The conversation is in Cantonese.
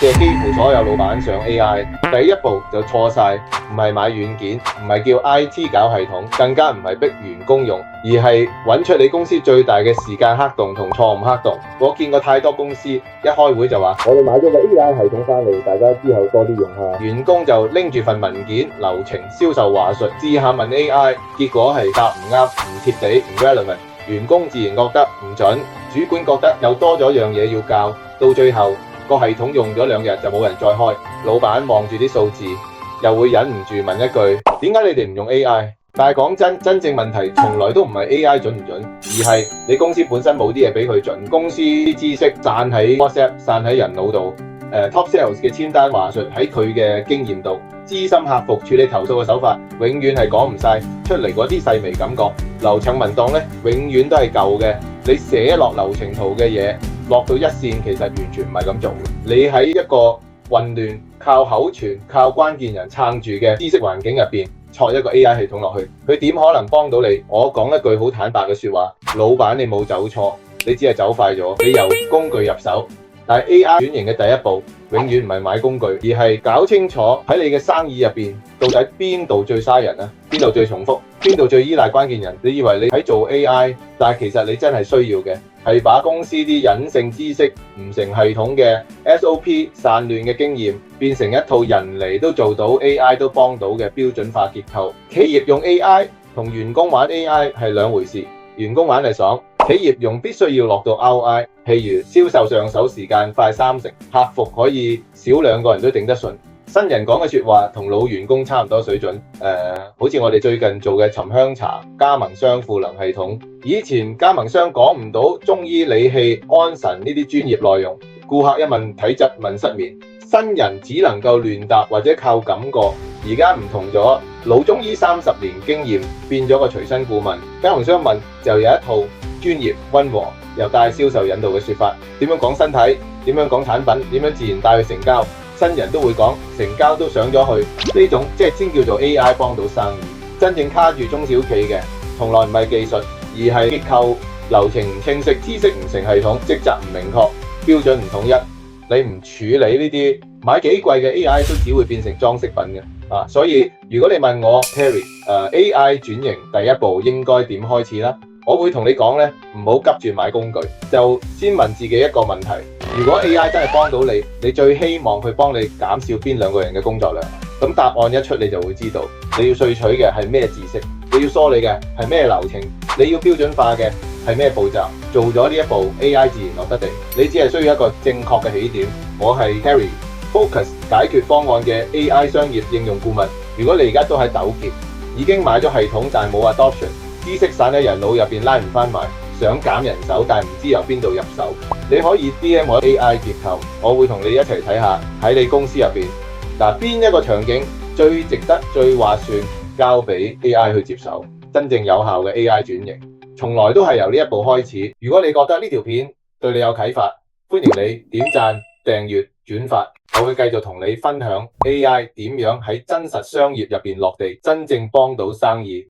即係幾乎所有老闆上 AI，第一步就錯晒，唔係買軟件，唔係叫 IT 搞系統，更加唔係逼員工用，而係揾出你公司最大嘅時間黑洞同錯誤黑洞。我見過太多公司一開會就話，我哋買咗個 AI 系統翻嚟，大家之後多啲用下。員工就拎住份文件、流程、銷售話術，試下問 AI， 結果係答唔啱、唔貼地、唔 relevant。員工自然覺得唔準，主管覺得又多咗樣嘢要教，到最後個系統用咗2日就冇人再開。老闆望住啲數字，又會忍唔住問一句：點解你哋唔用 AI？ 但係講真，真正問題從來都唔係 AI 準唔準，而係你公司本身冇啲嘢俾佢準。公司啲知識散喺 WhatsApp、散喺人腦度。Top sales 嘅簽單話術喺佢嘅經驗度，資深客服處理投訴嘅手法，永遠係講唔晒出嚟嗰啲細微感覺。流程文檔咧，永遠都係舊嘅。你寫落流程圖嘅嘢，落到一線，其實完全唔係咁做嘅。你喺一個混亂、靠口傳、靠關鍵人撐住嘅知識環境入邊，錯一個 AI 系統落去，佢點可能幫到你？我講一句好坦白嘅說話，老闆你冇走錯，你只係走快咗。你由工具入手。但係 AI 轉型嘅第一步，永遠唔係買工具，而係搞清楚喺你嘅生意入邊，到底邊度最嘥人啊？邊度最重複？邊度最依賴關鍵人？你以為你喺做 AI， 但係其實你真係需要嘅係把公司啲隱性知識唔成系統嘅 SOP 散亂嘅經驗，變成一套人嚟都做到 AI 都幫到嘅標準化結構。企業用 AI 同員工玩 AI 係兩回事，員工玩係爽。企業用必須要落到 ROI， 譬如銷售上手時間快30%，客服可以少2個人都頂得順。新人講嘅說話同老員工差唔多水準。好似我哋最近做嘅沉香茶加盟商賦能系統，以前加盟商講唔到中醫理氣安神呢啲專業內容，顧客一問體質問失眠，新人只能夠亂答或者靠感覺。而家唔同咗，老中醫30年經驗變咗個隨身顧問，加盟商問就有一套專業溫和又帶銷售引導嘅說法，點樣講身體，點樣講產品，點樣自然帶去成交，新人都會講，成交都上咗去，呢種即係先叫做 AI 幫到生意。真正卡住中小企嘅，從來唔係技術，而係結構流程唔清晰，知識唔成系統，職責唔明確，標準唔統一。你唔處理呢啲，買幾貴嘅 AI 都只會變成裝飾品嘅。所以如果你問我 Terry，AI 轉型第一步應該點開始啦？我會同你講咧，唔好急住買工具，就先問自己一個問題：如果 AI 真係幫到你，你最希望佢幫你減少邊2個人嘅工作量？咁答案一出，你就會知道你要萃取嘅係咩知識，你要梳理嘅係咩流程，你要標準化嘅係咩步驟。做咗呢一步 ，AI 自然落得地。你只係需要一個正確嘅起點。我係 Terry，Focus 解決方案嘅 AI 商業應用顧問。如果你而家都喺糾結，已經買咗系統但冇 adoption，知識散喺人腦入邊拉唔翻埋，想減人手但唔知由邊度入手，你可以 DM 我 AI 結構，我會同你一齊睇下喺你公司入邊邊一個場景最值得、最划算交俾 AI 去接手。真正有效嘅 AI 轉型，從來都係由呢一步開始。如果你覺得呢條片對你有啟發，歡迎你點讚、訂閱、轉發。我會繼續同你分享 AI 點樣喺真實商業入邊落地，真正幫到生意。